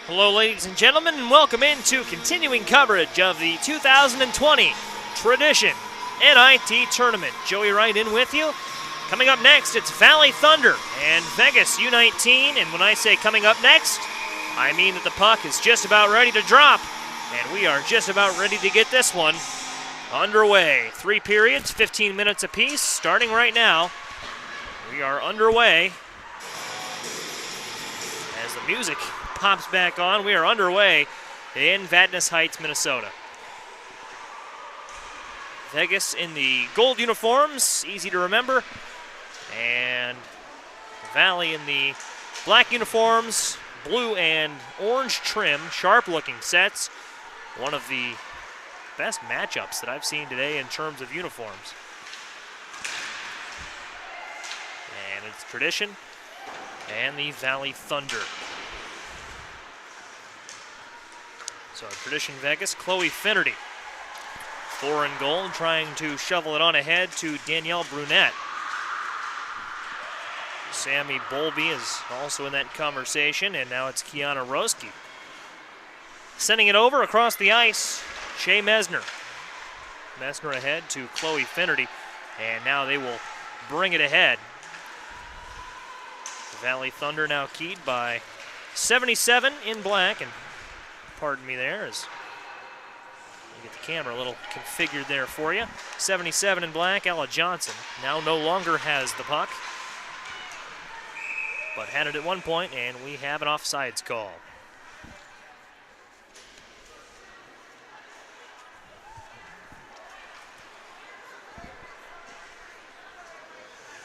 Hello, ladies and gentlemen, and welcome into continuing coverage of the 2020 Tradition NIT Tournament. Joey Wright in with you. Coming up next, it's Valley Thunder and Vegas U19. And when I say coming up next, I mean that the puck is just about ready to drop, and we are just about ready to get this one underway. 3 periods, 15 minutes apiece, starting right now. We are underway. As the music pops back on, we are underway in Vadnais Heights, Minnesota. Vegas in the gold uniforms, easy to remember, and Valley in the black uniforms, blue and orange trim, sharp-looking sets. One of the best matchups that I've seen today in terms of uniforms. And it's Tradition and the Valley Thunder. So Tradition Vegas, Chloe Finnerty, 4 in goal, trying to shovel it on ahead to Danielle Brunette. Sammy Bolby is also in that conversation, and now it's Kiana Roski. Sending it over across the ice, Shea Mesner. Mesner ahead to Chloe Finnerty, and now they will bring it ahead. The Valley Thunder now keyed by 77 in black, and pardon me there, as you get the camera a little configured there for you. 77 in black, Ella Johnson now no longer has the puck, but had it at one point, and we have an offsides call.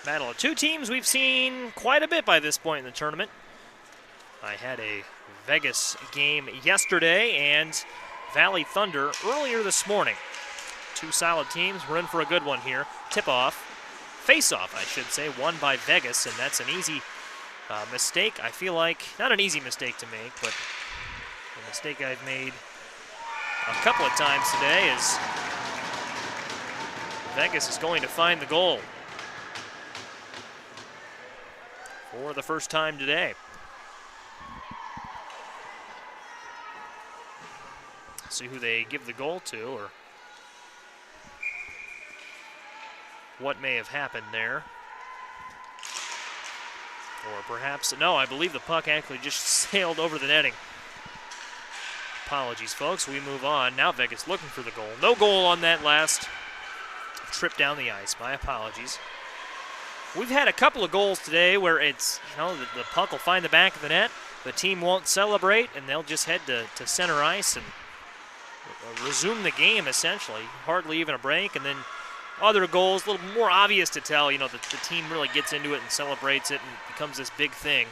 Battle of two teams we've seen quite a bit by this point in the tournament. I had a Vegas game yesterday and Valley Thunder earlier this morning. Two solid teams. We're in for a good one here. Tip-off, face-off, I should say, won by Vegas, and that's an easy mistake. I feel like, not an easy mistake to make, but a mistake I've made a couple of times today is Vegas is going to find the goal for the first time today. See who they give the goal to, or what may have happened there. Or perhaps, no, I believe the puck actually just sailed over the netting. Apologies, folks. We move on. Now Vegas looking for the goal. No goal on that last trip down the ice. My apologies. We've had a couple of goals today where it's, the puck will find the back of the net, the team won't celebrate, and they'll just head to center ice and resume the game, essentially. Hardly even a break, and then other goals, a little more obvious to tell, the team really gets into it and celebrates it and becomes this big thing.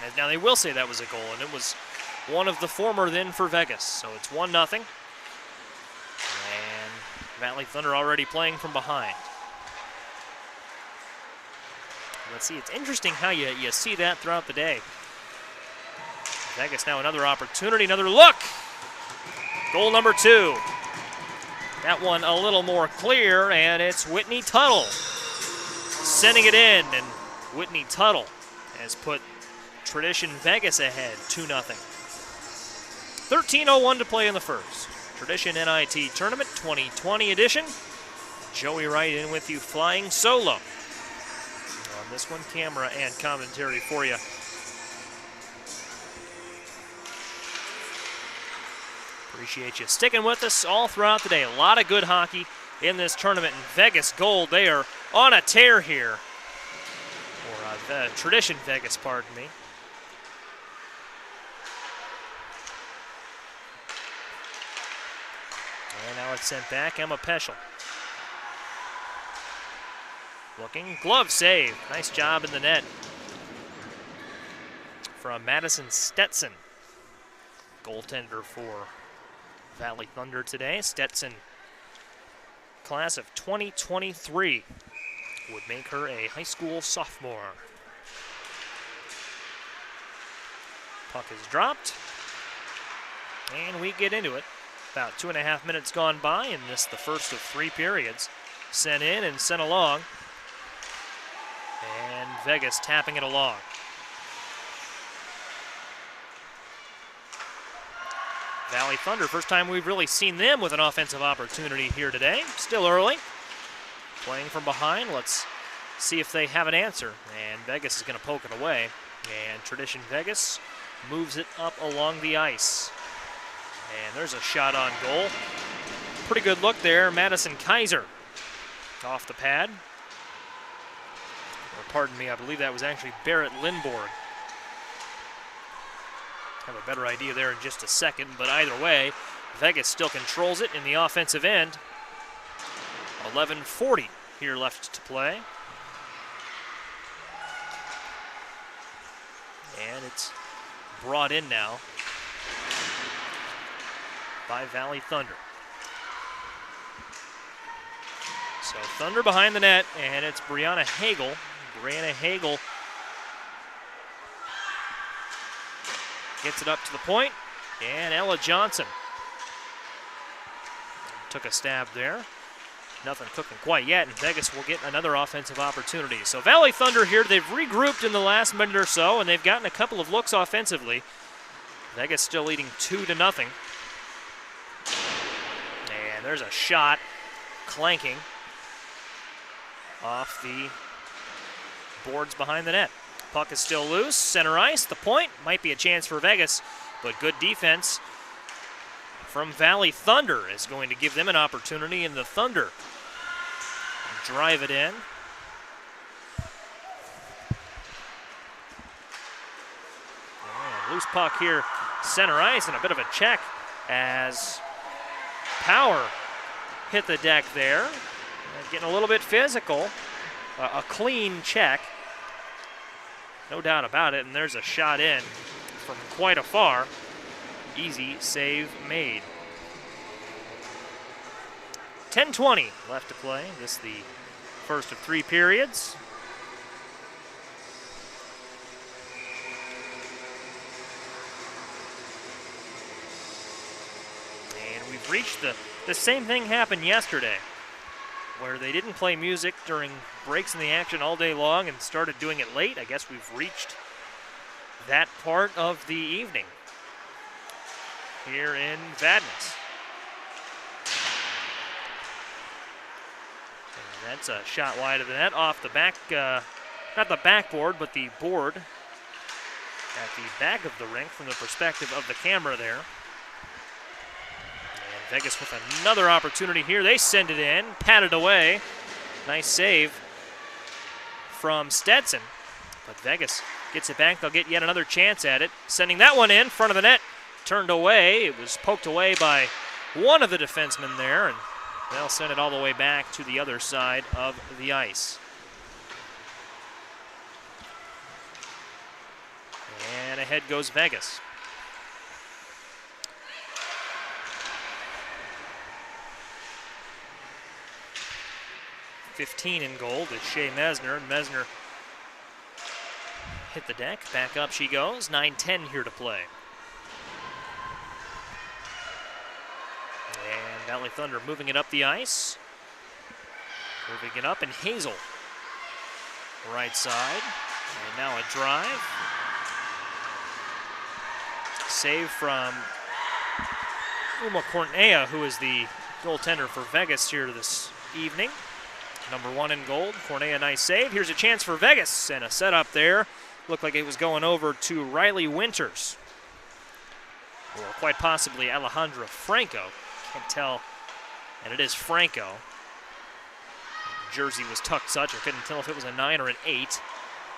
And now they will say that was a goal, and it was one of the former then for Vegas. So it's 1-0. And Valley Thunder already playing from behind. Let's see, it's interesting how you see that throughout the day. Vegas now another opportunity, another look. Goal number 2. That one a little more clear, and it's Whitney Tuttle sending it in, and Whitney Tuttle has put Tradition Vegas ahead 2-0. 13:01 to play in the first. Tradition NIT Tournament 2020 edition. Joey Wright in with you, flying solo on this one, camera and commentary for you. Appreciate you sticking with us all throughout the day. A lot of good hockey in this tournament. And Vegas Gold, they are on a tear here. Or Tradition Vegas, pardon me. And now it's sent back. Emma Peschel. Looking, glove save. Nice job in the net from Madison Stetson. Goaltender for Valley Thunder today. Stetson, class of 2023, would make her a high school sophomore. Puck is dropped, and we get into it. About 2.5 minutes gone by, and this the first of 3 periods. Sent in and sent along, and Vegas tapping it along. Valley Thunder, first time we've really seen them with an offensive opportunity here today. Still early. Playing from behind. Let's see if they have an answer. And Vegas is going to poke it away. And Tradition Vegas moves it up along the ice. And there's a shot on goal. Pretty good look there. Madison Kaiser off the pad. Or pardon me, I believe that was actually Barrett Lindborg. Have a better idea there in just a second, but either way, Vegas still controls it in the offensive end. 11:40 here left to play. And it's brought in now by Valley Thunder. So Thunder behind the net, and it's Brianna Hagel. Brianna Hagel gets it up to the point, and Ella Johnson took a stab there. Nothing cooking quite yet, and Vegas will get another offensive opportunity. So Valley Thunder here, they've regrouped in the last minute or so, and they've gotten a couple of looks offensively. Vegas still leading 2-0. And there's a shot clanking off the boards behind the net. Puck is still loose, center ice, the point. Might be a chance for Vegas, but good defense from Valley Thunder is going to give them an opportunity, and the Thunder drive it in. And loose puck here, center ice, and a bit of a check as Power hit the deck there. Getting a little bit physical. A clean check. No doubt about it, and there's a shot in from quite afar. Easy save made. 10:20 left to play. This is the first of 3 periods. And we've reached the same thing happened yesterday, where they didn't play music during breaks in the action all day long and started doing it late. I guess we've reached that part of the evening here in Vadnais. And that's a shot wide of the net off the back, not the backboard, but the board at the back of the rink from the perspective of the camera there. Vegas with another opportunity here. They send it in, patted away. Nice save from Stetson. But Vegas gets it back. They'll get yet another chance at it. Sending that one in front of the net. Turned away. It was poked away by one of the defensemen there, and they'll send it all the way back to the other side of the ice. And ahead goes Vegas. 15 in goal to Shea Mesner. Mesner hit the deck. Back up she goes. 9:10 here to play. And Valley Thunder moving it up the ice. Moving it up, and Hazel. Right side. And now a drive. Save from Uma Cornea, who is the goaltender for Vegas here this evening. Number 1 in gold. Cornea, nice save. Here's a chance for Vegas, and a setup there. Looked like it was going over to Riley Winters, or quite possibly Alejandra Franco. Can't tell, and it is Franco. Jersey was tucked such, I couldn't tell if it was a 9 or an 8.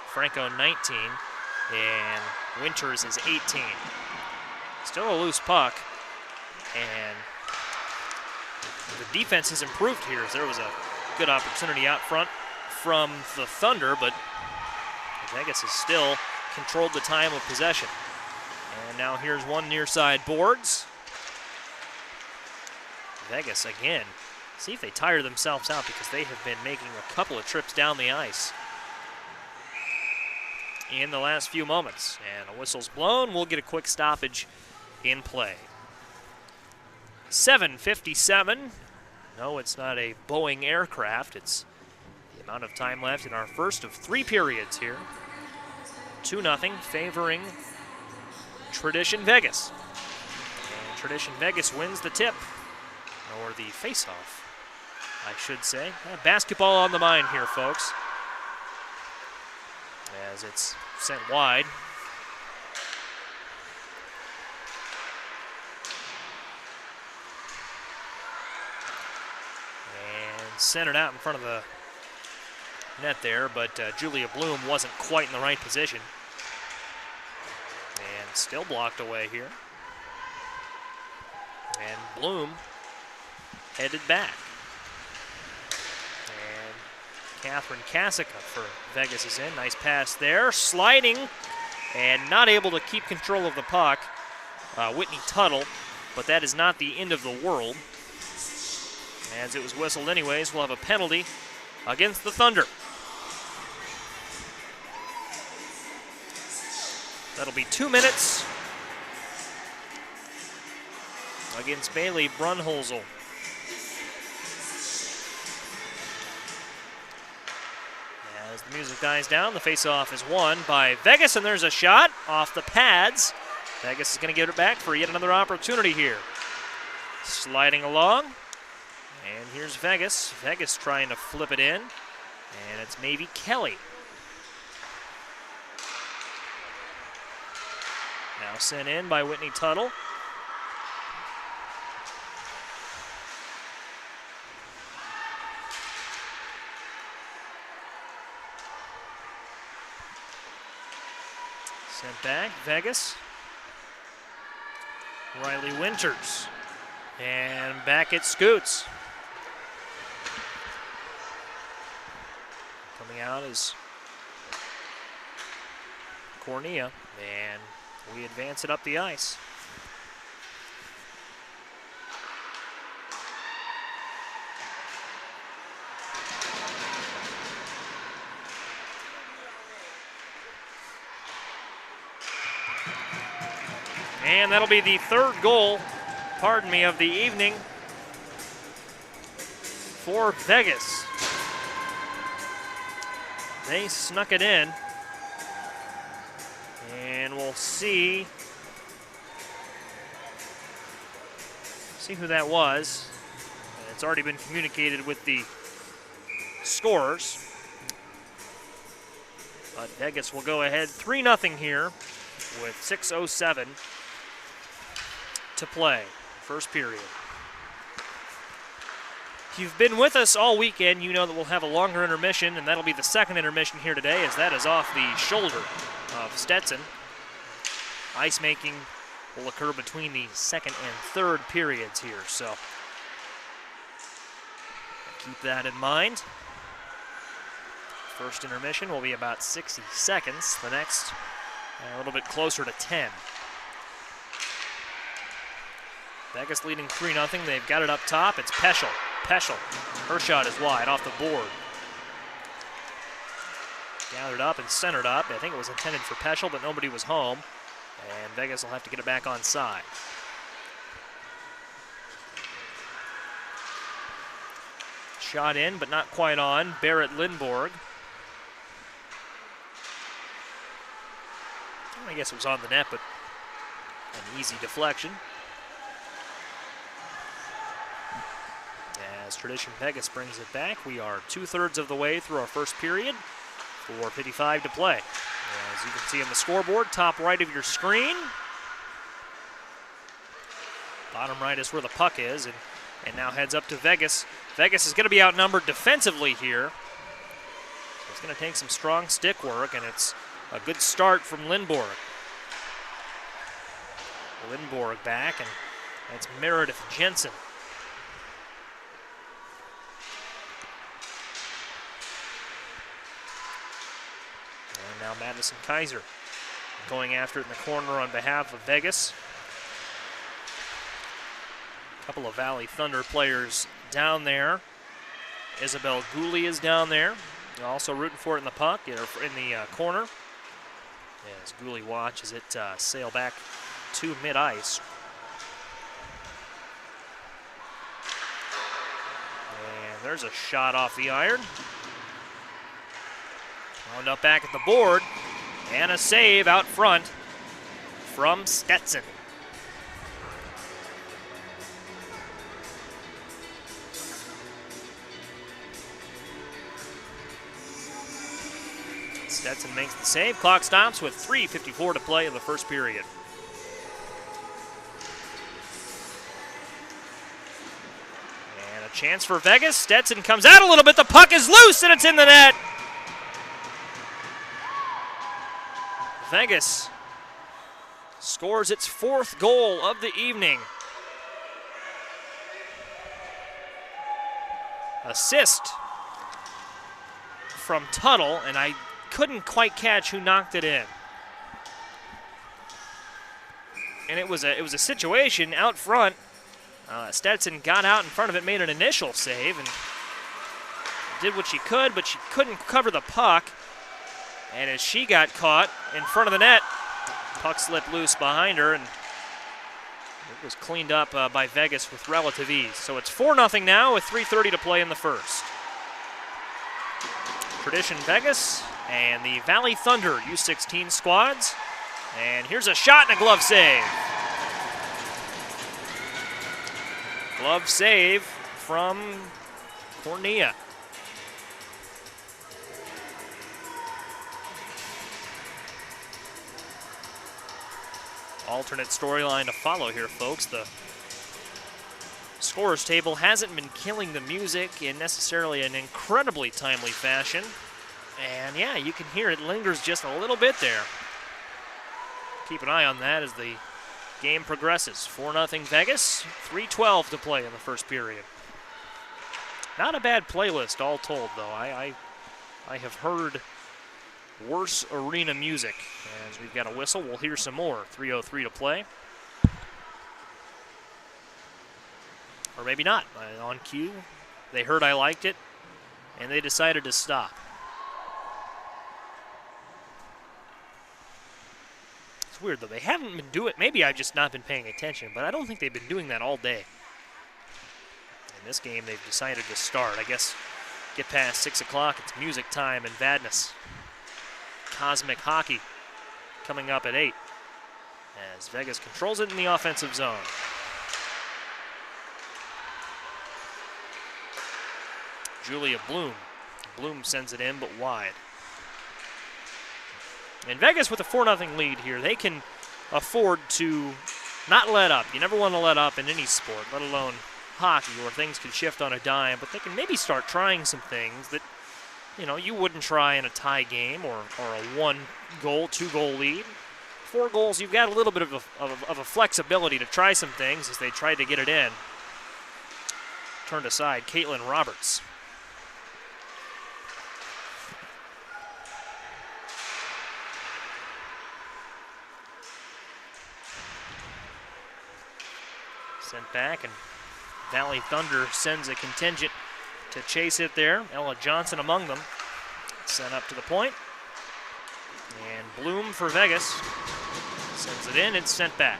Franco 19, and Winters is 18. Still a loose puck, and the defense has improved here, as there was a good opportunity out front from the Thunder, but Vegas has still controlled the time of possession. And now here's one near side boards. Vegas again, see if they tire themselves out, because they have been making a couple of trips down the ice in the last few moments. And a whistle's blown. We'll get a quick stoppage in play. 7:57. No, it's not a Boeing aircraft. It's the amount of time left in our first of 3 periods here. 2-0 favoring Tradition Vegas. And Tradition Vegas wins the tip, or the face-off, I should say. Basketball on the mind here, folks, as it's sent wide. And centered out in front of the net there, but Julia Bloom wasn't quite in the right position. And still blocked away here. And Bloom headed back. And Catherine Kasica for Vegas is in. Nice pass there. Sliding and not able to keep control of the puck. Whitney Tuttle, but that is not the end of the world. As it was whistled anyways, we'll have a penalty against the Thunder. That'll be 2 minutes against Bailey Brunholzel. As the music dies down, the faceoff is won by Vegas, and there's a shot off the pads. Vegas is going to give it back for yet another opportunity here. Sliding along, and here's Vegas. Vegas trying to flip it in, and it's Mavie Kelly. Now sent in by Whitney Tuttle. Sent back, Vegas. Riley Winters. And back it scoots. Coming out is Cornea, and we advance it up the ice. And that'll be the third goal, of the evening for Vegas. They snuck it in. And we'll see who that was. And it's already been communicated with the scorers. But Vegas will go ahead 3-0 here with 6:07 to play. First period. If you've been with us all weekend, you know that we'll have a longer intermission, and that'll be the second intermission here today, as that is off the shoulder of Stetson. Ice making will occur between the second and third periods here, so keep that in mind. First intermission will be about 60 seconds. The next, a little bit closer to 10. Vegas leading 3-0. They've got it up top. It's Peschel. Her shot is wide off the board. Gathered up and centered up. I think it was intended for Peschel, but nobody was home. And Vegas will have to get it back on side. Shot in, but not quite on. Barrett Lindborg. I guess it was on the net, but an easy deflection. As Tradition Vegas brings it back, we are 2/3 of the way through our first period. 4:55 to play. As you can see on the scoreboard, top right of your screen. Bottom right is where the puck is, and now heads up to Vegas. Vegas is going to be outnumbered defensively here. It's going to take some strong stick work, and it's a good start from Lindborg. Lindborg back, and that's Meredith Jensen. And now Madison Kaiser going after it in the corner on behalf of Vegas. A couple of Valley Thunder players down there. Isabel Gooley is down there. Also rooting for it in the puck, in the corner. As Gooley watches it sail back to mid-ice. And there's a shot off the iron. Wound up back at the board. And a save out front from Stetson. Stetson makes the save. Clock stops with 3:54 to play in the first period. And a chance for Vegas. Stetson comes out a little bit. The puck is loose, and it's in the net. Vegas scores its 4th goal of the evening. Assist from Tuttle, and I couldn't quite catch who knocked it in. And it was a situation out front. Stetson got out in front of it, made an initial save, and did what she could, but she couldn't cover the puck. And as she got caught in front of the net, puck slipped loose behind her, and it was cleaned up by Vegas with relative ease. So it's 4-0 now with 3:30 to play in the first. Tradition Vegas and the Valley Thunder U16 squads. And here's a shot and a glove save. Glove save from Cornea. Alternate storyline to follow here, folks. The scorers table hasn't been killing the music in necessarily an incredibly timely fashion. And yeah, you can hear it lingers just a little bit there. Keep an eye on that as the game progresses. 4-0 Vegas, 3:12 to play in the first period. Not a bad playlist all told, though. I have heard worse arena music. As we've got a whistle, we'll hear some more. 3:03 to play. Or maybe not. On cue, they heard I liked it, and they decided to stop. It's weird, though. They haven't been doing it. Maybe I've just not been paying attention, but I don't think they've been doing that all day. In this game, they've decided to start. I guess get past 6 o'clock, it's music time in Vadnais. Cosmic Hockey coming up at 8 as Vegas controls it in the offensive zone. Julia Bloom. Bloom sends it in, but wide. And Vegas with a 4-0 lead here, they can afford to not let up. You never want to let up in any sport, let alone hockey, where things can shift on a dime, but they can maybe start trying some things that you wouldn't try in a tie game or a 1-goal, 2-goal lead. 4 goals, you've got a little bit of a flexibility to try some things as they tried to get it in. Turned aside, Caitlin Roberts. Sent back, and Valley Thunder sends a contingent to chase it there. Ella Johnson among them. Sent up to the point. And Bloom for Vegas. Sends it in, it's sent back.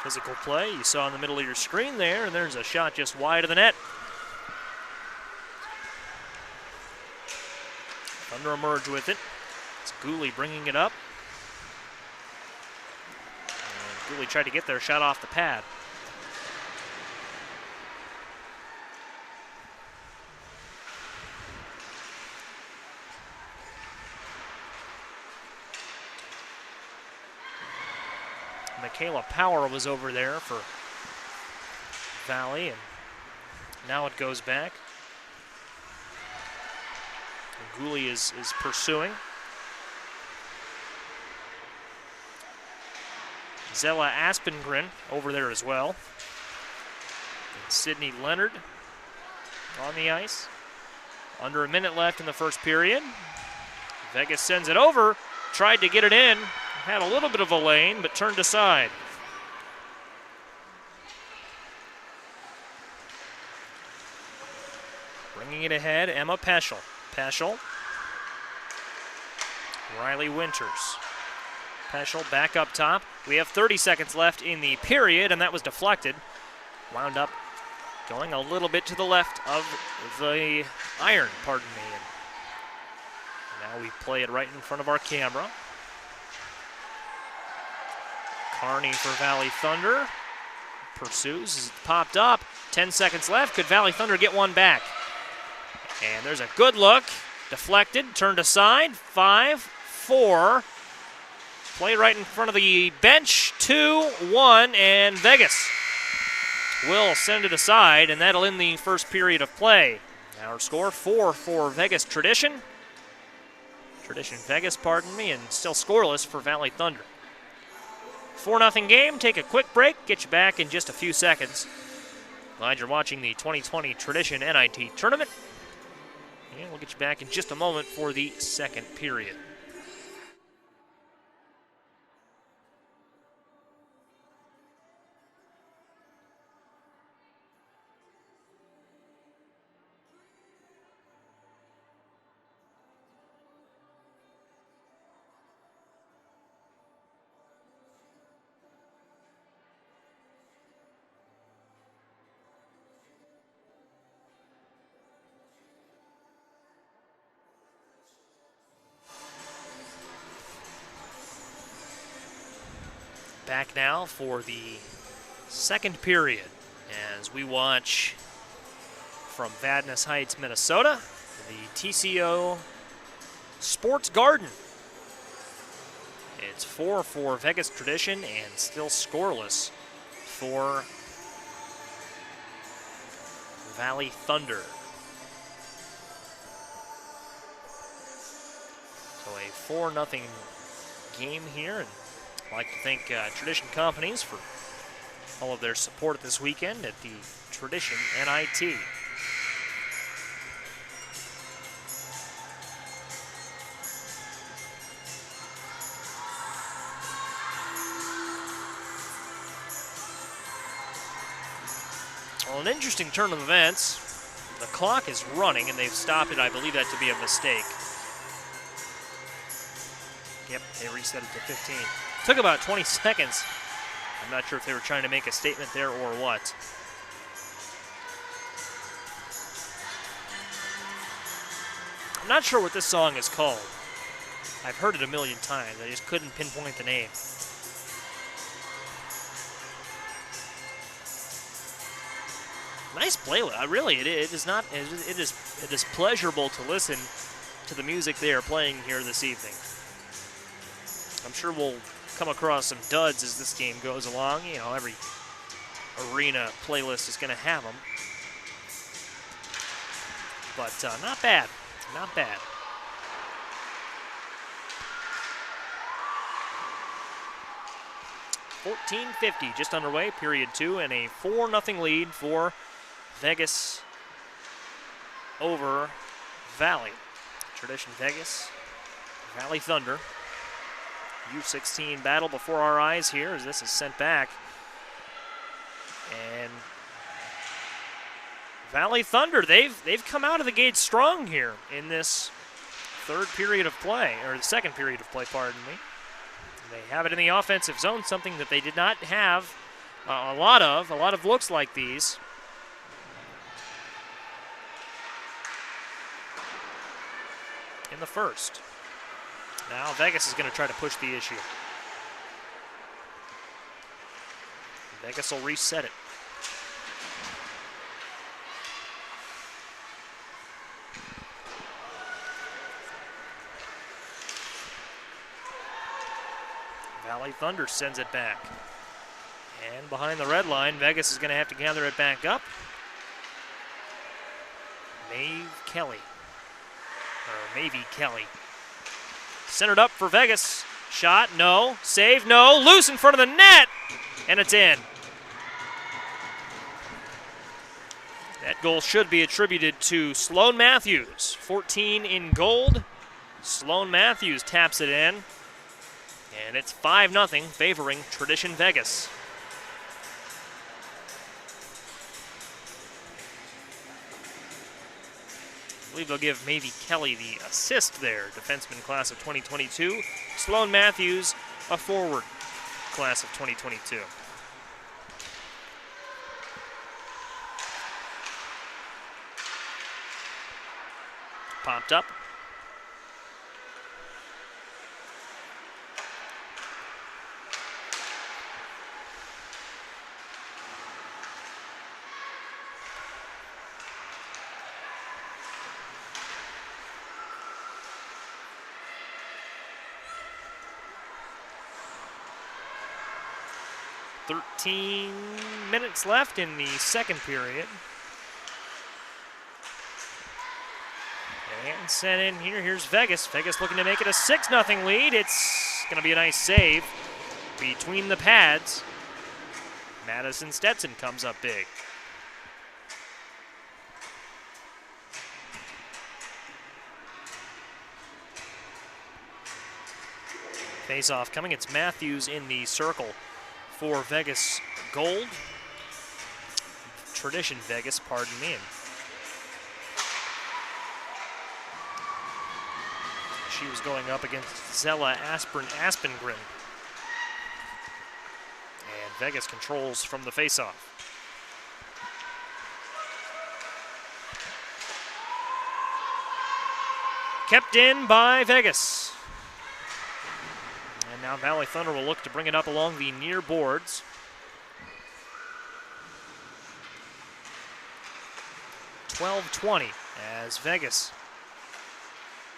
Physical play you saw in the middle of your screen there, and there's a shot just wide of the net. Thunder emerge with it. It's Gooley bringing it up. And Gooley tried to get their shot off the pad. Michaela Power was over there for Valley, and now it goes back. And Gooley is pursuing. Zella Aspengren over there as well. And Sydney Leonard on the ice. Under a minute left in the first period. Vegas sends it over, tried to get it in. Had a little bit of a lane, but turned aside. Bringing it ahead, Emma Peschel. Peschel. Riley Winters. Peschel back up top. We have 30 seconds left in the period, and that was deflected. Wound up going a little bit to the left of the iron, pardon me. And now we play it right in front of our camera. Carney for Valley Thunder. pursues. It's popped up. 10 seconds left. Could Valley Thunder get one back? And there's a good look. Deflected, turned aside. 5-4. Play right in front of the bench. 2-1, and Vegas will send it aside, and that'll end the first period of play. Our score, 4 for Vegas Tradition. Tradition Vegas, pardon me, and still scoreless for Valley Thunder. 4-0 game. Take a quick break. Get you back in just a few seconds. Glad you're watching the 2020 Tradition NIT Tournament. And we'll get you back in just a moment for the second period. Back now for the second period as we watch from Vadnais Heights, Minnesota, the TCO Sports Garden. It's 4 for Vegas Tradition and still scoreless for Valley Thunder. So a 4-0 game here, and I'd like to thank Tradition Companies for all of their support this weekend at the Tradition NIT. Well, an interesting turn of events. The clock is running, and they've stopped it. I believe that to be a mistake. Yep, they reset it to 15. Took about 20 seconds. I'm not sure if they were trying to make a statement there or what. I'm not sure what this song is called. I've heard it a million times. I just couldn't pinpoint the name. Nice playlist. Really, it is not. It is pleasurable to listen to the music they are playing here this evening. I'm sure we'll come across some duds as this game goes along. You know, every arena playlist is going to have them. But not bad. Not bad. .1450 just underway, period 2, and a 4-0 lead for Vegas over Valley. Tradition Vegas, Valley Thunder. U16 battle before our eyes here as this is sent back. And Valley Thunder, they've come out of the gate strong here in this third period of play, or the second period of play, pardon me. They have it in the offensive zone, something that they did not have a lot of looks like these. In the first. Now Vegas is going to try to push the issue. Vegas will reset it. Valley Thunder sends it back. And behind the red line, Vegas is going to have to gather it back up. Maeve Kelly. Or Mavie Kelly. Centered up for Vegas. Shot, no. Save, no. Loose in front of the net. And it's in. That goal should be attributed to Sloan Matthews. 14 in gold. Sloan Matthews taps it in. And it's 5-0 favoring Tradition Vegas. I believe they'll give Mavie Kelly the assist there, defenseman class of 2022. Sloan Matthews, a forward class of 2022. Popped up. 13 minutes left in the second period. And sent in here. Here's Vegas. Vegas looking to make it a 6-0 lead. It's going to be a nice save between the pads. Madison Stetson comes up big. Face-off coming. It's Matthews in the circle for Vegas Gold. Tradition Vegas, pardon me. She was going up against Zella Aspengren. And Vegas controls from the face-off. Kept in by Vegas. And now Valley Thunder will look to bring it up along the near boards. 12-20 as Vegas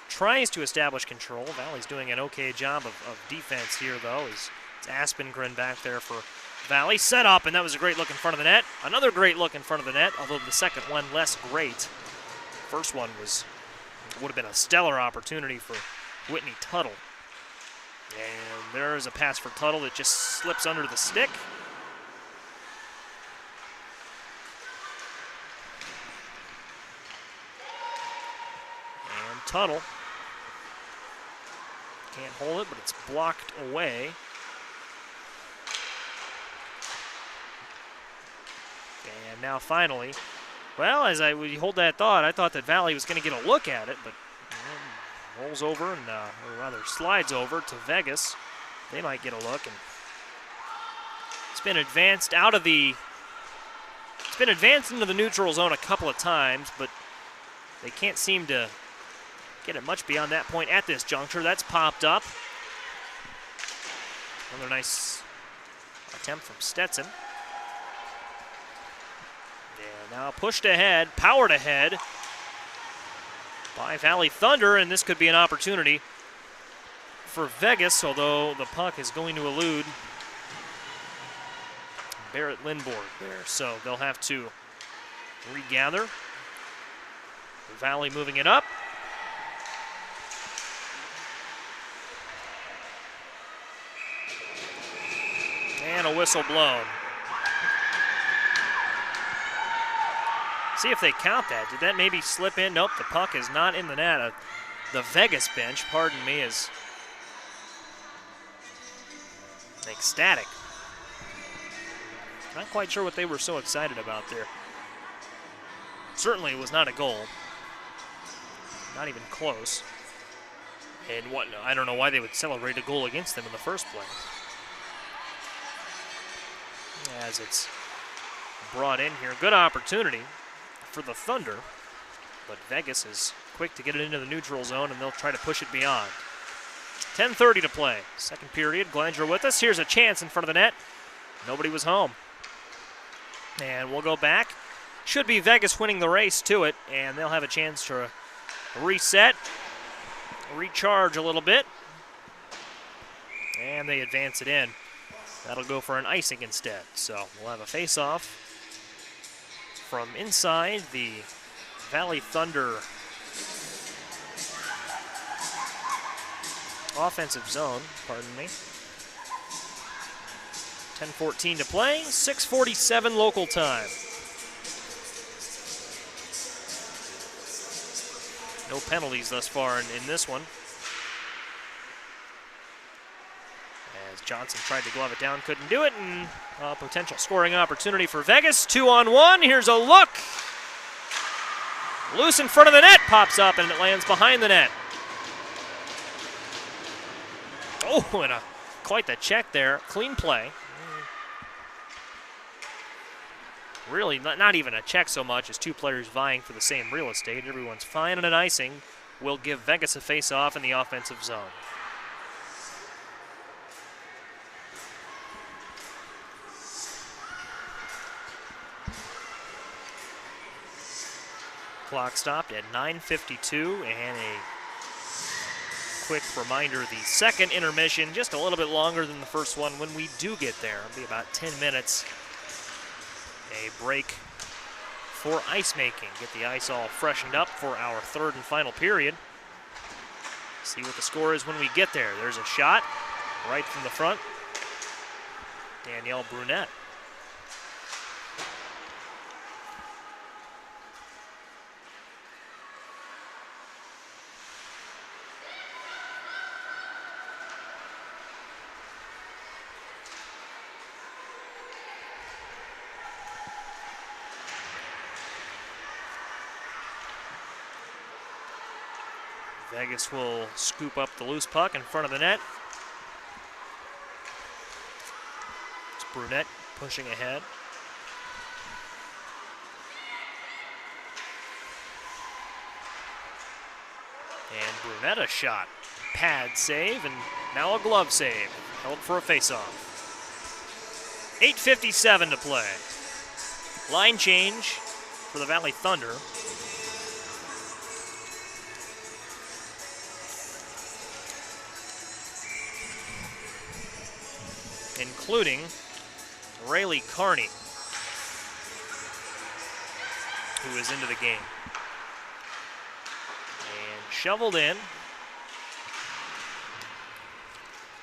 tries to establish control. Valley's doing an okay job of defense here, though. It's Aspengren back there for Valley. Set up, and that was a great look in front of the net. Another great look in front of the net, although the second one less great. First one would have been a stellar opportunity for Whitney Tuttle. And there's a pass for Tuttle that just slips under the stick. And Tuttle can't hold it, but it's blocked away. And now finally, well, as we hold that thought, I thought that Valley was going to get a look at it, but rolls over and, or rather slides over to Vegas. They might get a look, and it's been advanced into the neutral zone a couple of times, but they can't seem to get it much beyond that point at this juncture. That's popped up. Another nice attempt from Stetson. And now pushed ahead, powered ahead by Valley Thunder, and this could be an opportunity for Vegas, although the puck is going to elude Barrett Lindborg there. So they'll have to regather. Valley moving it up. And a whistle blown. See if they count that. Did that maybe slip in? Nope, the puck is not in the net. The Vegas bench, pardon me, is ecstatic. Not quite sure what they were so excited about there. Certainly it was not a goal. Not even close. And what? I don't know why they would celebrate a goal against them in the first place. As it's brought in here. Good opportunity for the Thunder, but Vegas is quick to get it into the neutral zone, and they'll try to push it beyond. 10:30 to play. Second period. Glanger with us. Here's a chance in front of the net. Nobody was home. And we'll go back. Should be Vegas winning the race to it, and they'll have a chance to reset, recharge a little bit, and they advance it in. That'll go for an icing instead. So we'll have a face-off from inside the Valley Thunder offensive zone, pardon me. 10:14 to play, 6:47 local time. No penalties thus far in this one. As Johnson tried to glove it down, couldn't do it, and a potential scoring opportunity for Vegas. 2-on-1, here's a look. Loose in front of the net, pops up, and it lands behind the net. Oh, and quite the check there. Clean play. Really, not even a check so much as two players vying for the same real estate. Everyone's fine, and an icing will give Vegas a face-off in the offensive zone. Clock stopped at 9:52, and a quick reminder, the second intermission, just a little bit longer than the first one when we do get there. It'll be about 10 minutes. A break for ice making. Get the ice all freshened up for our third and final period. See what the score is when we get there. There's a shot right from the front. Danielle Brunette. Vegas will scoop up the loose puck in front of the net. It's Brunette pushing ahead. And Brunette a shot. Pad save, and now a glove save. Held for a faceoff. 8:57 to play. Line change for the Valley Thunder. Including Rayleigh Carney, who is into the game. And shoveled in.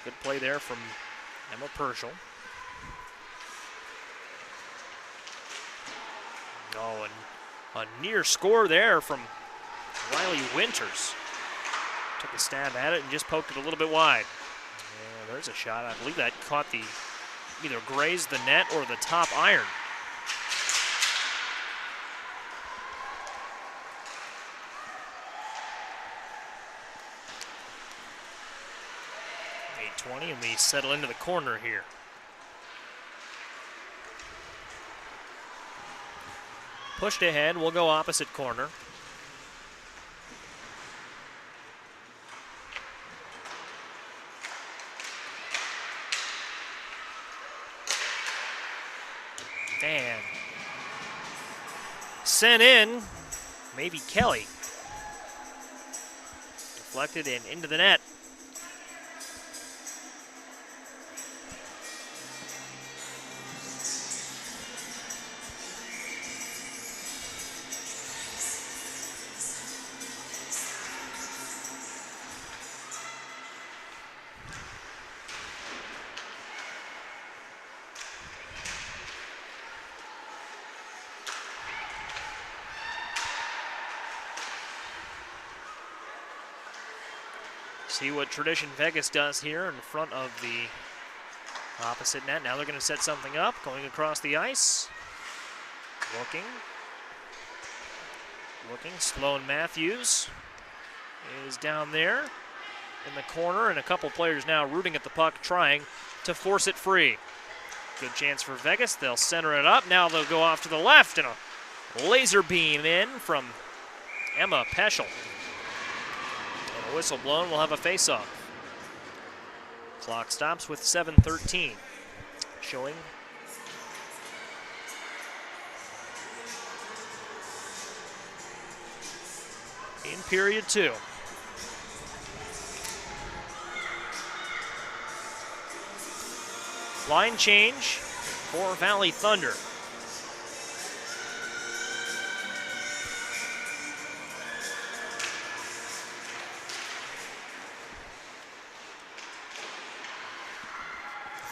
Good play there from Emma Purcell. Oh, and a near score there from Riley Winters. Took a stab at it and just poked it a little bit wide. Yeah, there's a shot. I believe that caught either grazed the net or the top iron. .820, and we settle into the corner here. Pushed ahead, we'll go opposite corner. And sent in, maybe Kelly. Deflected and into the net. See what Tradition Vegas does here in front of the opposite net. Now they're going to set something up, going across the ice. Looking. Sloan Matthews is down there in the corner, and a couple players now rooting at the puck, trying to force it free. Good chance for Vegas. They'll center it up. Now they'll go off to the left, and a laser beam in from Emma Peschel. And a whistle blown, we'll have a face-off. Clock stops with 7:13 showing. In period 2. Line change for Valley Thunder.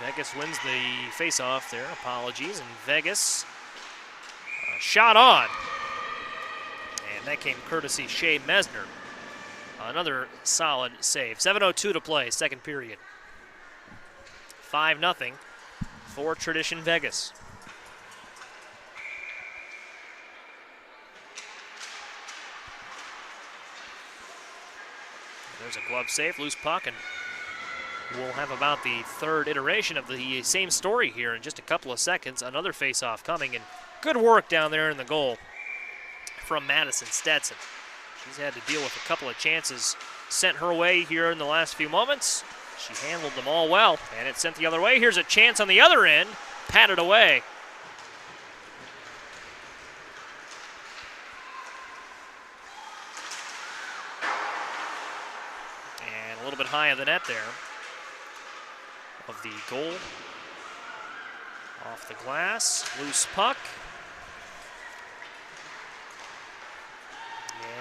Vegas wins the face-off there. Apologies. And Vegas shot on. And that came courtesy Shea Mesner. Another solid save. 7:02 to play, second period. 5-0 for Tradition Vegas. There's a glove save, loose puck, and we'll have about the third iteration of the same story here in just a couple of seconds. Another face-off coming, and good work down there in the goal from Madison Stetson. She's had to deal with a couple of chances sent her way here in the last few moments. She handled them all well, and it's sent the other way. Here's a chance on the other end, patted away. bit high of the net there. Of the goal. Off the glass, loose puck.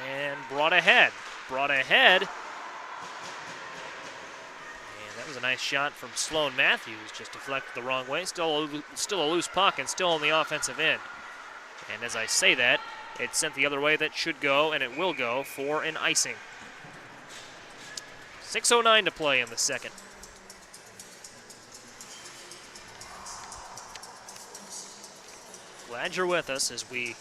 And brought ahead. And that was a nice shot from Sloan Matthews, just deflected the wrong way. Still a loose puck and still on the offensive end. And as I say that, it's sent the other way. That should go, and it will go for an icing. 6:09 to play in the second. Glad you're with us as we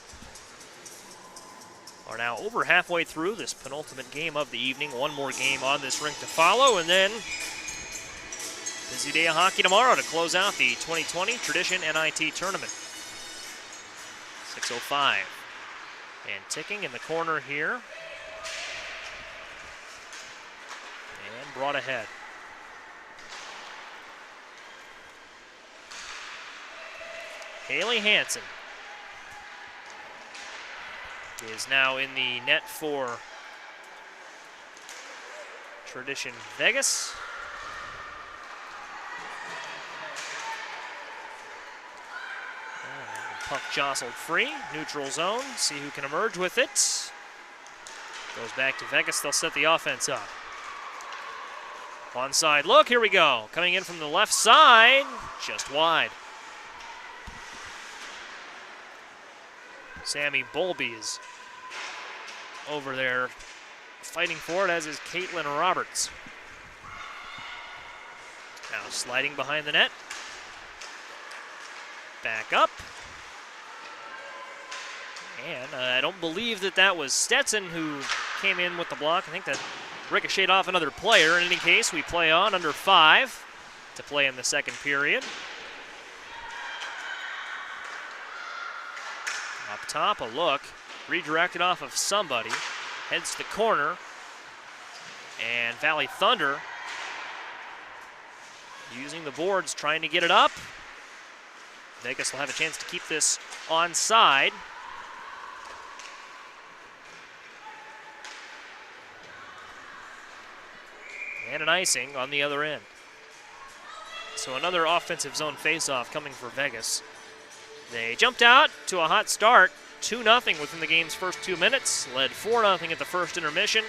are now over halfway through this penultimate game of the evening. One more game on this rink to follow, and then busy day of hockey tomorrow to close out the 2020 Tradition NIT tournament. 6:05. And ticking in the corner here. And brought ahead. Haley Hansen is now in the net for Tradition Vegas. Puck jostled free, neutral zone, see who can emerge with it. Goes back to Vegas, they'll set the offense up. Onside look, here we go. Coming in from the left side, just wide. Sammy Bowlby is over there fighting for it, as is Caitlin Roberts. Now sliding behind the net. Back up. And I don't believe that was Stetson who came in with the block. I think that ricocheted off another player. In any case, we play on under 5 to play in the second period. Up top, a look. Redirected off of somebody. Heads to the corner. And Valley Thunder using the boards, trying to get it up. Vegas will have a chance to keep this onside. And an icing on the other end. So another offensive zone faceoff coming for Vegas. They jumped out to a hot start, 2-0 within the game's first 2 minutes. Led 4-0 at the first intermission.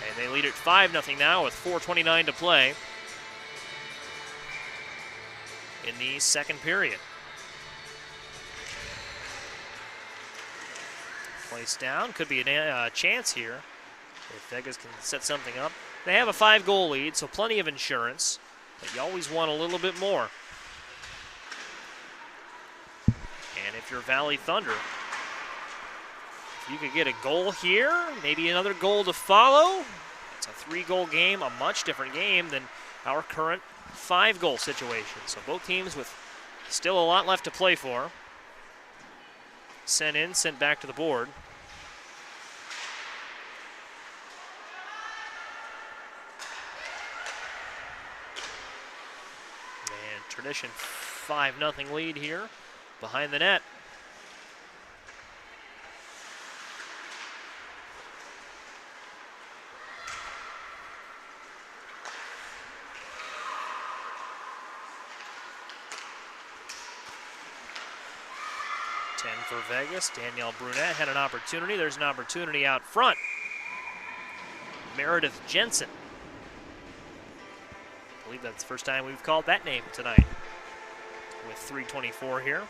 And they lead at 5-0 now with 4:29 to play in the second period. Place down, could be a chance here if Vegas can set something up. They have a 5-goal lead, so plenty of insurance, but you always want a little bit more. And if you're Valley Thunder, if you could get a goal here, maybe another goal to follow. It's a 3-goal game, a much different game than our current 5-goal situation. So both teams with still a lot left to play for. Sent in, sent back to the board. Tradition 5-0 lead here behind the net. For Vegas, Danielle Brunette had an opportunity. There's an opportunity out front. Meredith Jensen. I believe that's the first time we've called that name tonight. With 3:24 here.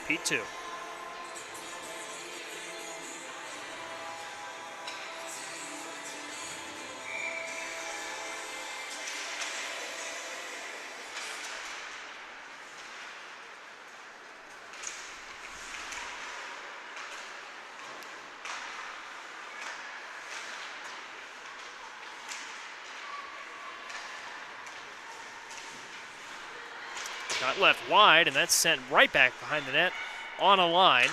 P2. Shot left wide, and that's sent right back behind the net on a line.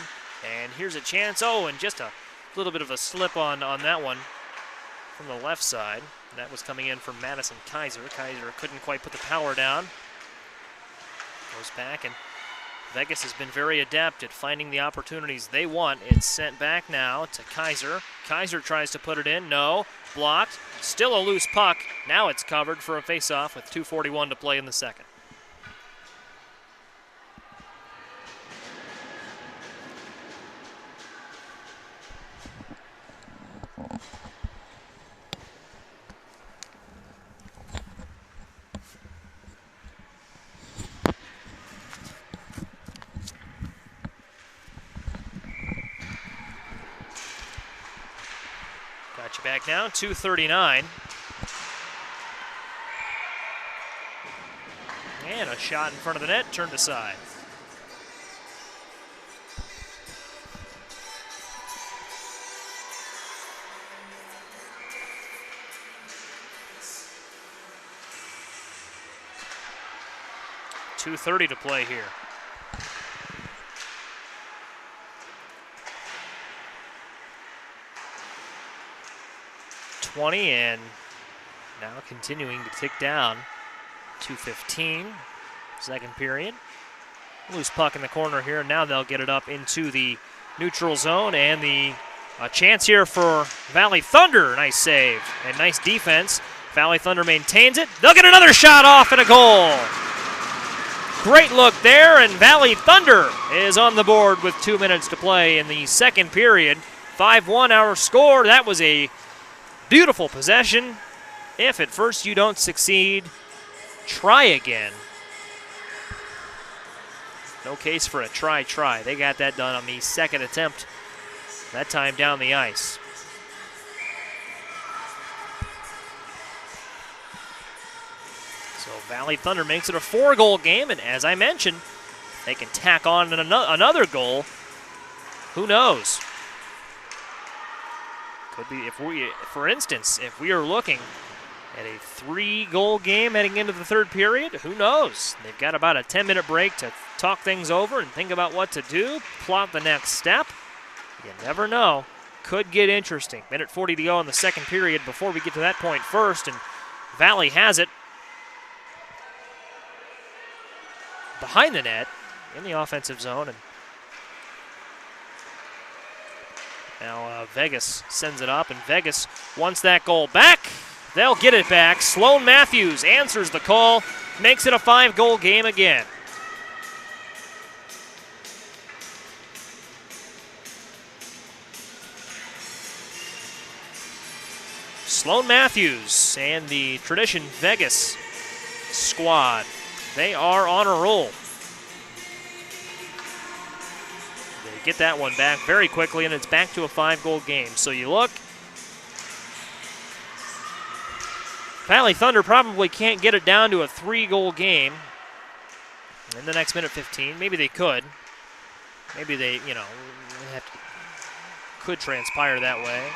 And here's a chance. Oh, and just a little bit of a slip on that one from the left side. That was coming in from Madison Kaiser. Kaiser couldn't quite put the power down. Goes back, and Vegas has been very adept at finding the opportunities they want. It's sent back now to Kaiser. Kaiser tries to put it in. No. Blocked. Still a loose puck. Now it's covered for a face-off with 2:41 to play in the second. Got you back now, 2:39. And a shot in front of the net, turned aside. .230 to play here. .20 and now continuing to tick down. 2:15, second period. Loose puck in the corner here. Now they'll get it up into the neutral zone, and the chance here for Valley Thunder. Nice save and nice defense. Valley Thunder maintains it. They'll get another shot off and a goal. Great look there, and Valley Thunder is on the board with 2 minutes to play in the second period. 5-1 our score. That was a beautiful possession. If at first you don't succeed, try again. No case for a try. They got that done on the second attempt, that time down the ice. So Valley Thunder makes it a 4-goal game, and as I mentioned, they can tack on another goal. Who knows? Could be, for instance, if we are looking at a 3-goal game heading into the third period, who knows? They've got about a 10-minute break to talk things over and think about what to do, plot the next step. You never know. Could get interesting. Minute 40 to go in the second period before we get to that point first, and Valley has it behind the net in the offensive zone, and now Vegas sends it up, and Vegas wants that goal back. They'll get it back. Sloan Matthews answers the call, makes it a 5-goal game again. Sloan Matthews and the Tradition Vegas squad, they are on a roll. They get that one back very quickly, and it's back to a 5-goal game. So you look, Valley Thunder probably can't get it down to a 3-goal game in the next minute 15. Maybe they could. Maybe they, could transpire that way.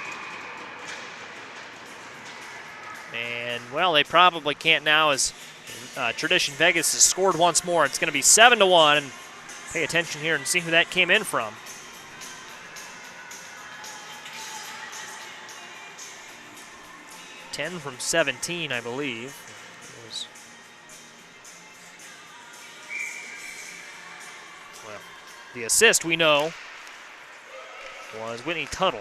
And, well, they probably can't now, as Tradition Vegas has scored once more. It's going to be 7-1, and pay attention here and see who that came in from. .10 from 17, I believe. Well, the assist, we know, was Whitney Tuttle.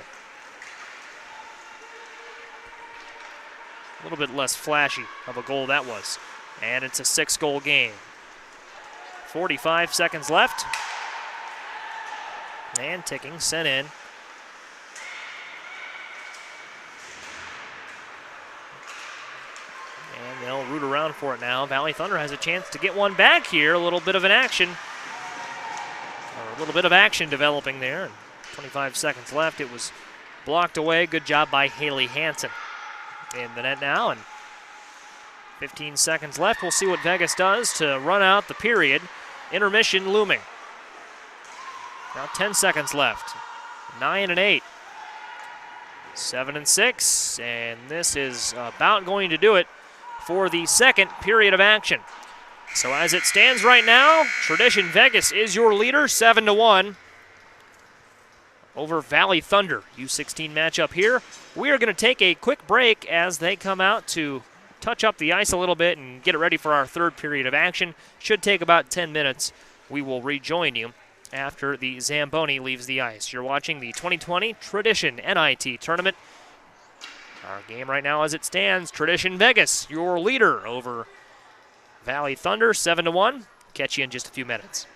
A little bit less flashy of a goal that was. And it's a 6-goal game. 45 seconds left. And ticking, sent in. And they'll root around for it now. Valley Thunder has a chance to get one back here. A little bit of action developing there. And 25 seconds left. It was blocked away. Good job by Haley Hansen in the net now. And 15 seconds left. We'll see what Vegas does to run out the period. Intermission looming. Now 10 seconds left. 9 and 8. 7 and 6. And this is about going to do it for the second period of action. So as it stands right now, Tradition Vegas is your leader, 7-1 over Valley Thunder. U16 matchup here. We are going to take a quick break as they come out to touch up the ice a little bit and get it ready for our third period of action. Should take about 10 minutes we will rejoin you after the Zamboni leaves the ice. You're watching the 2020 Tradition NIT Tournament. Our game right now as it stands, Tradition Vegas, your leader over Valley Thunder, 7-1. Catch you in just a few minutes.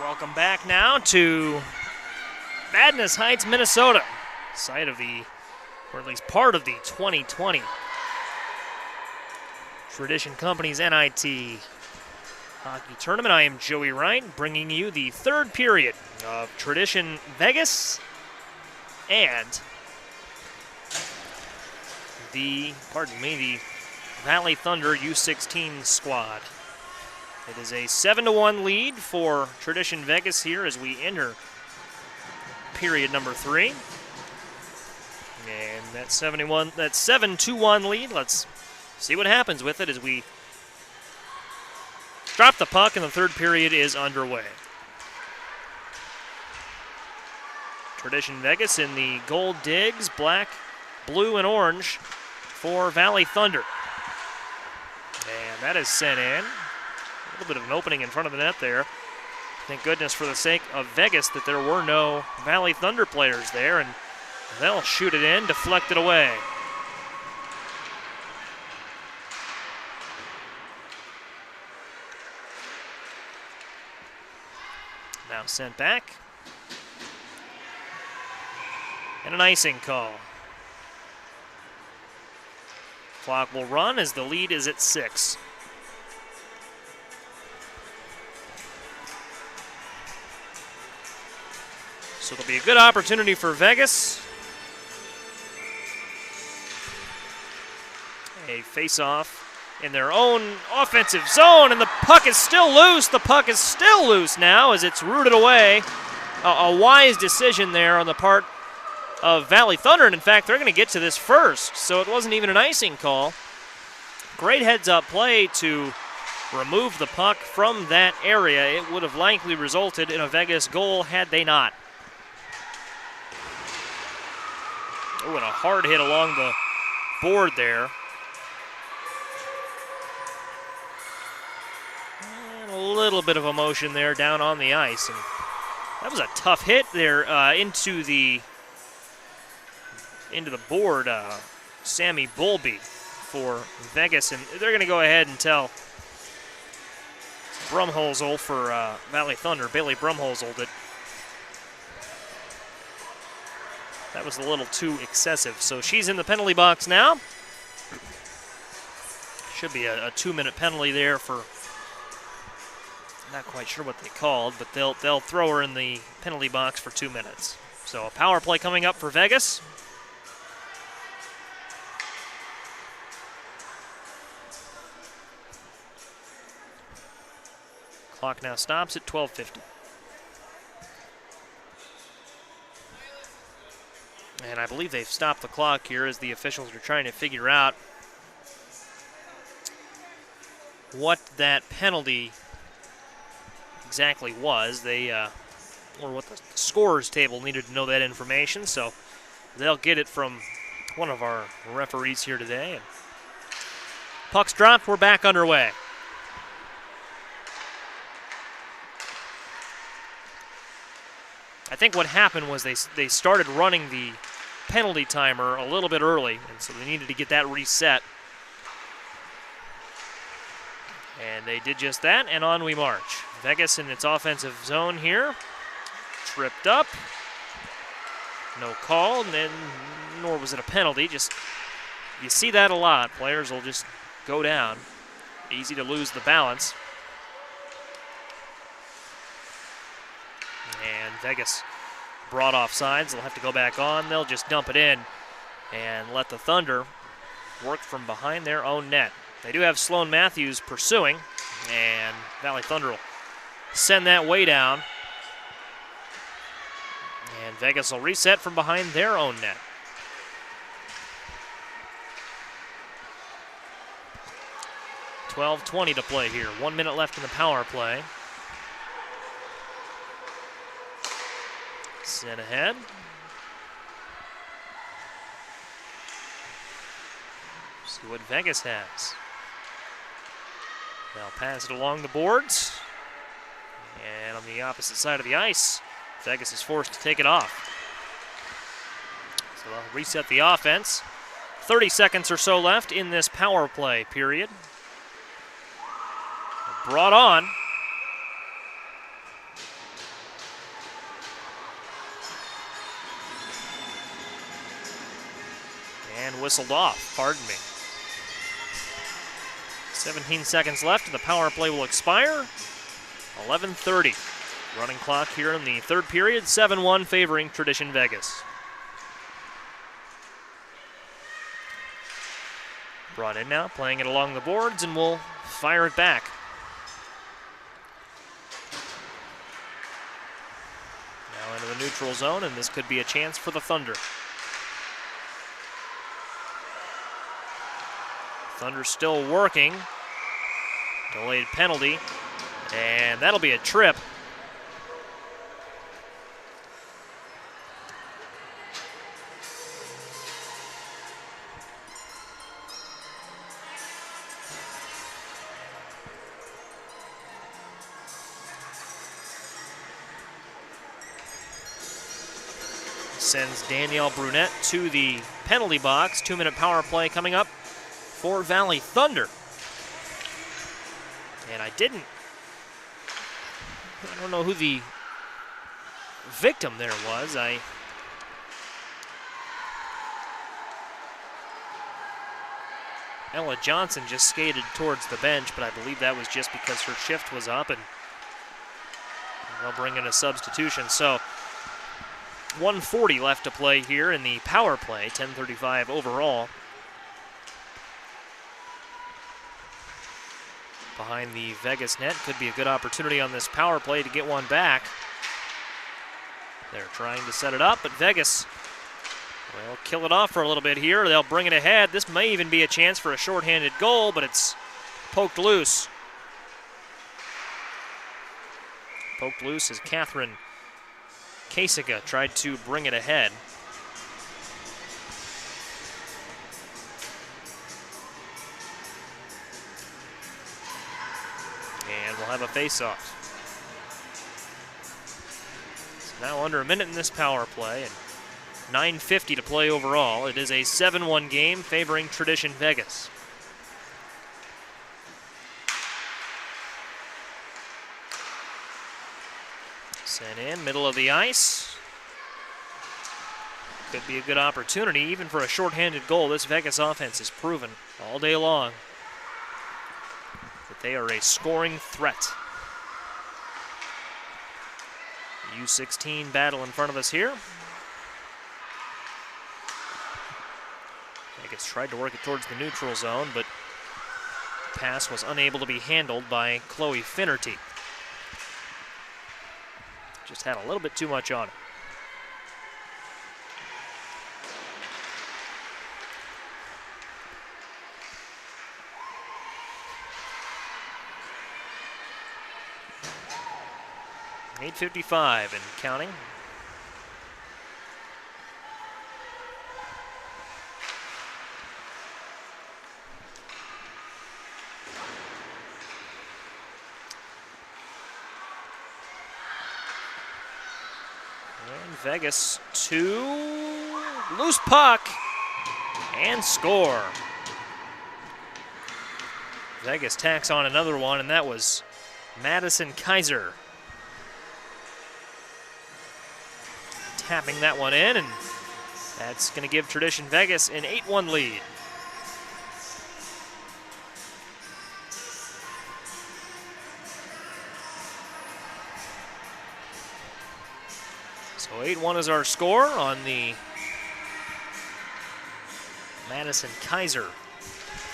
Welcome back now to Madness Heights, Minnesota, site of the, or at least part of the 2020 Tradition Company's NIT hockey tournament. I am Joey Wright, bringing you the third period of Tradition Vegas and the Valley Thunder U16 squad. It is a 7-1 lead for Tradition Vegas here as we enter period number 3. And that 7-1 lead, let's see what happens with it as we drop the puck and the third period is underway. Tradition Vegas in the gold digs, black, blue, and orange for Valley Thunder. And that is sent in. A little bit of an opening in front of the net there. Thank goodness for the sake of Vegas that there were no Valley Thunder players there, and they'll shoot it in, deflect it away. Now sent back. And an icing call. Clock will run as the lead is at 6. So it'll be a good opportunity for Vegas. A face-off in their own offensive zone, and the puck is still loose. The puck is still loose now as it's rooted away. A wise decision there on the part of Valley Thunder, and in fact, they're going to get to this first, so it wasn't even an icing call. Great heads-up play to remove the puck from that area. It would have likely resulted in a Vegas goal had they not. Oh, and a hard hit along the board there. And a little bit of emotion there down on the ice. And that was a tough hit there into the board. Sammy Bulby for Vegas. And they're going to go ahead and tell Brumholzel for Valley Thunder, Bailey Brumholzel, that that was a little too excessive. So she's in the penalty box now. Should be a 2-minute penalty there for, not quite sure what they called, but they'll throw her in the penalty box for 2 minutes. So a power play coming up for Vegas. Clock now stops at 12:50. And I believe they've stopped the clock here as the officials are trying to figure out what that penalty exactly was. Or what the scorers table needed to know that information, so they'll get it from one of our referees here today. And puck's dropped, we're back underway. I think what happened was they started running the penalty timer a little bit early, and so they needed to get that reset. And they did just that, and on we march. Vegas in its offensive zone here. Tripped up. No call, and then nor was it a penalty. Just, you see that a lot. Players will just go down. Easy to lose the balance. And Vegas brought off sides. They'll have to go back on. They'll just dump it in and let the Thunder work from behind their own net. They do have Sloan Matthews pursuing, and Valley Thunder will send that way down. And Vegas will reset from behind their own net. .12:20 to play here. 1 minute left in the power play. Sent ahead. See what Vegas has. They'll pass it along the boards. And on the opposite side of the ice, Vegas is forced to take it off. So they'll reset the offense. 30 seconds or so left in this power play period. Brought on. And whistled off, pardon me. 17 seconds left and the power play will expire. 11:30. Running clock here in the third period, 7-1 favoring Tradition Vegas. Brought in now, playing it along the boards, and we'll fire it back. Now into the neutral zone, and this could be a chance for the Thunder. Thunder still working. Delayed penalty, and that'll be a trip. Sends Danielle Brunette to the penalty box. 2-minute power play coming up for Valley Thunder. And I don't know who the victim there was. Ella Johnson just skated towards the bench, but I believe that was just because her shift was up and they'll bring in a substitution. So 1:40 left to play here in the power play, 10:35 overall. Behind the Vegas net, could be a good opportunity on this power play to get one back. They're trying to set it up, but Vegas will kill it off for a little bit here. They'll bring it ahead. This may even be a chance for a shorthanded goal, but it's poked loose. Poked loose as Catherine Kasiga tried to bring it ahead. And we'll have a face-off. So now under a minute in this power play, and 9:50 to play overall. It is a 7-1 game favoring Tradition Vegas. Sent in, middle of the ice. Could be a good opportunity, even for a shorthanded goal. This Vegas offense has proven all day long that they are a scoring threat. U16 battle in front of us here. Vegas tried to work it towards the neutral zone, but the pass was unable to be handled by Chloe Finnerty. Just had a little bit too much on it. .855 and counting. Vegas to loose puck and score. Vegas tacks on another one, and that was Madison Kaiser tapping that one in, and that's going to give Tradition Vegas an 8-1 lead. So 8-1 is our score on the Madison Kaiser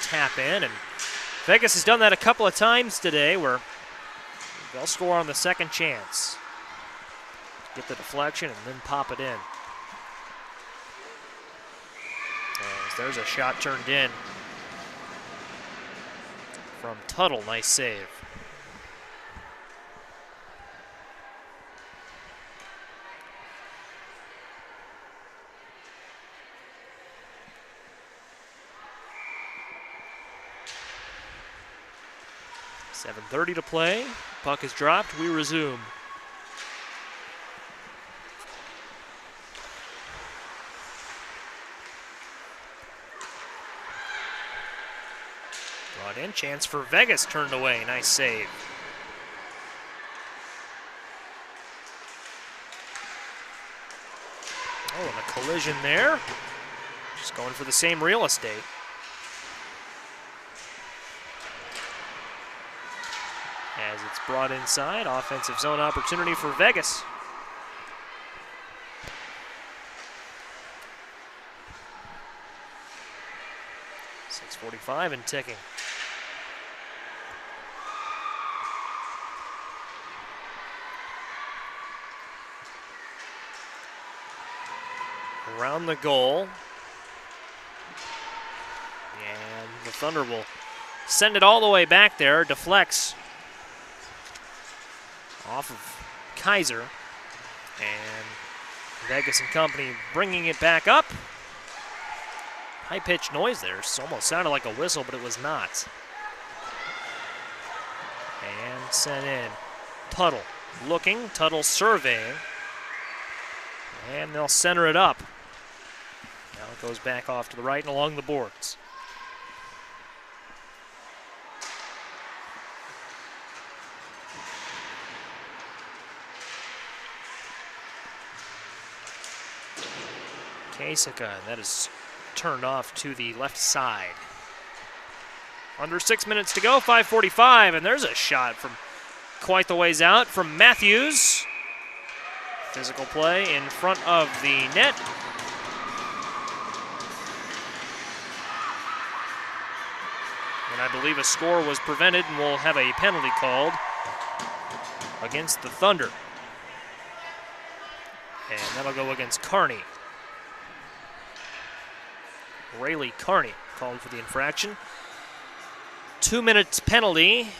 tap in, and Vegas has done that a couple of times today where they'll score on the second chance. Get the deflection and then pop it in. As there's a shot turned in from Tuttle, nice save. .7:30 to play. Puck is dropped. We resume. Brought in. Chance for Vegas turned away. Nice save. Oh, and a collision there. Just going for the same real estate. As it's brought inside, offensive zone opportunity for Vegas. .6:45 and ticking. Around the goal. And the Thunder will send it all the way back there. Deflects off of Kaiser. And Vegas and company bringing it back up. High-pitched noise there. It almost sounded like a whistle, but it was not. And sent in. Tuttle looking. Tuttle surveying. And they'll center it up. Now it goes back off to the right and along the boards. Kasika, that is turned off to the left side. Under 6 minutes to go, 5:45, and there's a shot from quite the ways out from Matthews. Physical play in front of the net. And I believe a score was prevented, and we'll have a penalty called against the Thunder. And that'll go against Kearney. Rayleigh Kearney called for the infraction. 2 minutes penalty.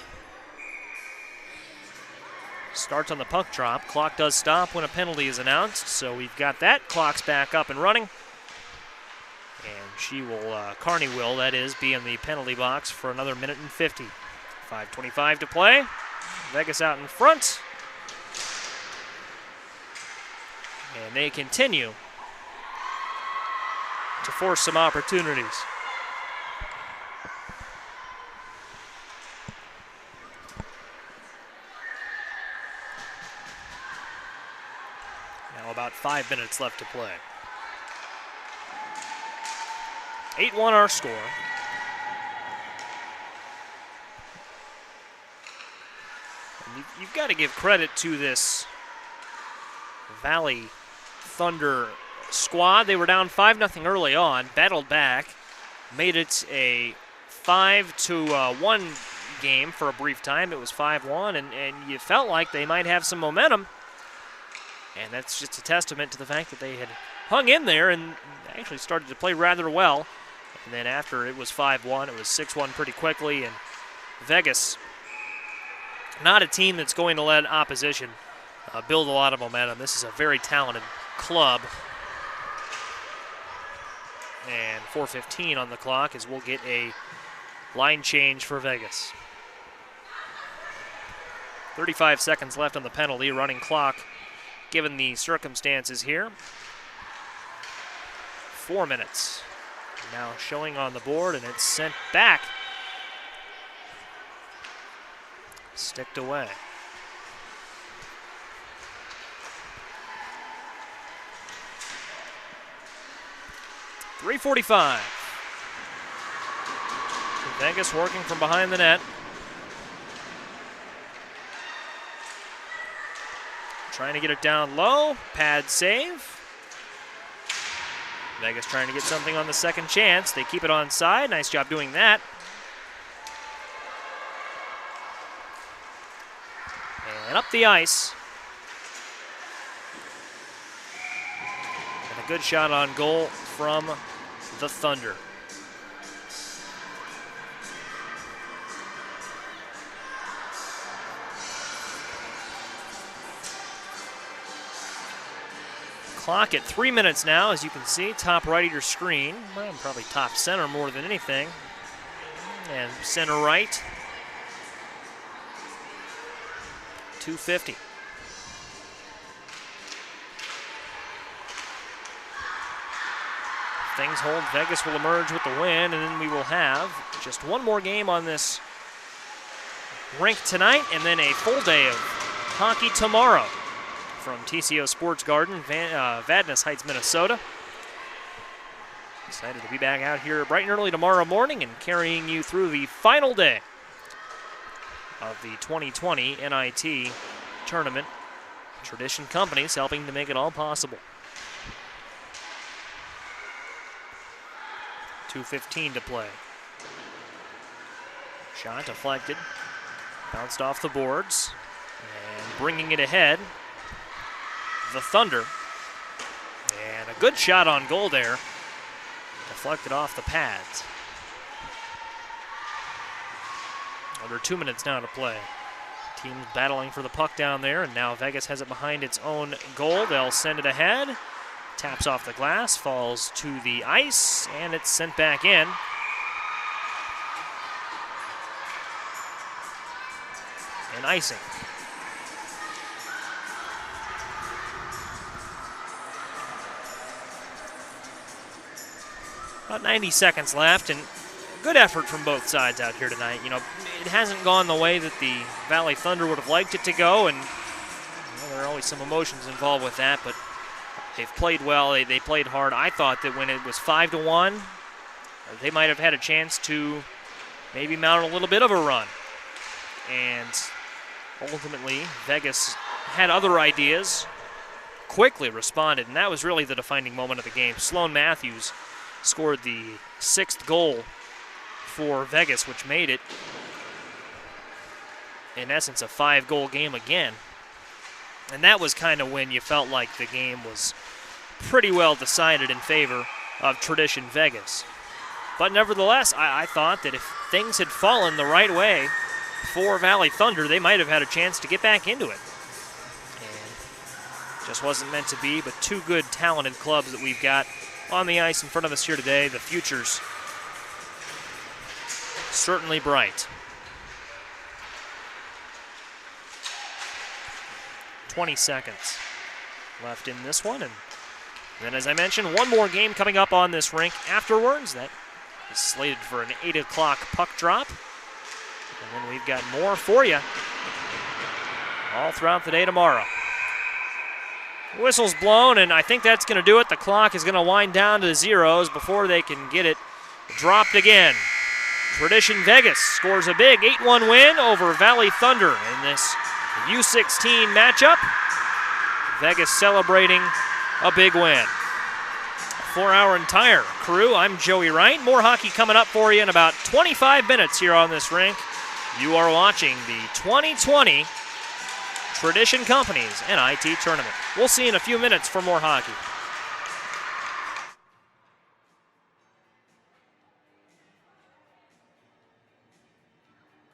Starts on the puck drop. Clock does stop when a penalty is announced, so we've got that. Clock's back up and running. And she will, Kearney will, that is, be in the penalty box for another minute and 50. 5:25 to play. Vegas out in front. And they continue to force some opportunities. Now about 5 minutes left to play. 8-1 our score. And you've got to give credit to this Valley Thunder squad. They were down 5-0 early on, battled back, made it a 5-1 game for a brief time. It was 5-1, and you felt like they might have some momentum. And that's just a testament to the fact that they had hung in there and actually started to play rather well. And then after it was 5-1, it was 6-1 pretty quickly. And Vegas, not a team that's going to let opposition build a lot of momentum. This is a very talented club. And 4:15 on the clock as we'll get a line change for Vegas. 35 seconds left on the penalty, running clock given the circumstances here. 4 minutes. Now showing on the board, and it's sent back. Sticked away. .345. Vegas working from behind the net. Trying to get it down low. Pad save. Vegas trying to get something on the second chance. They keep it on side. Nice job doing that. And up the ice. And a good shot on goal from the Thunder. Clock at 3 minutes now, as you can see, top right of your screen. Well, probably top center more than anything. And center right. 250. Things hold, Vegas will emerge with the win, and then we will have just one more game on this rink tonight, and then a full day of hockey tomorrow from TCO Sports Garden, Vadnais Heights, Minnesota. Excited to be back out here bright and early tomorrow morning and carrying you through the final day of the 2020 NIT tournament. Tradition Companies helping to make it all possible. 2:15 to play. Shot deflected, bounced off the boards, and bringing it ahead, the Thunder. And a good shot on goal there, deflected off the pads. Under 2 minutes now to play. Teams battling for the puck down there, and now Vegas has it behind its own goal. They'll send it ahead. Taps off the glass, falls to the ice, and it's sent back in. And icing. About 90 seconds left, and good effort from both sides out here tonight. You know, it hasn't gone the way that the Valley Thunder would have liked it to go, and there are always some emotions involved with that, but they've played well. They played hard. I thought that when it was 5-1, they might have had a chance to maybe mount a little bit of a run. And ultimately, Vegas had other ideas, quickly responded, and that was really the defining moment of the game. Sloan Matthews scored the 6th goal for Vegas, which made it, in essence, a 5-goal game again. And that was kind of when you felt like the game was pretty well decided in favor of Tradition Vegas. But nevertheless, I thought that if things had fallen the right way for Valley Thunder, they might have had a chance to get back into it. And just wasn't meant to be, but two good, talented clubs that we've got on the ice in front of us here today. The future's certainly bright. 20 seconds left in this one, and then, as I mentioned, one more game coming up on this rink afterwards. That is slated for an 8 o'clock puck drop. And then we've got more for you all throughout the day tomorrow. Whistle's blown, and I think that's going to do it. The clock is going to wind down to the zeros before they can get it dropped again. Tradition Vegas scores a big 8-1 win over Valley Thunder in this U16 matchup. Vegas celebrating a big win. For our entire crew, I'm Joey Wright. More hockey coming up for you in about 25 minutes here on this rink. You are watching the 2020 Tradition Companies NIT Tournament. We'll see you in a few minutes for more hockey.